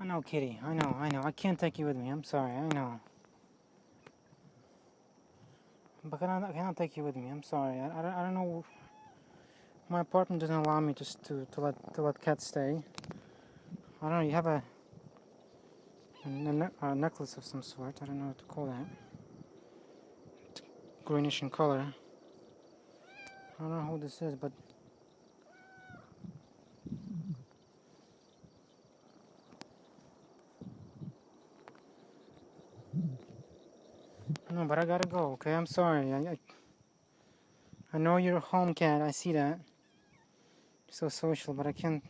I know, kitty. I know. I can't take you with me. I'm sorry. I know. But I cannot take you with me. I'm sorry. I don't know. My apartment doesn't allow me to let cats stay. I don't know. You have a necklace of some sort. I don't know what to call that. It's greenish in color. I don't know who this is, but no. But I gotta go. Okay. I'm sorry. I know you're a home cat. I see that. You're so social, but I can't.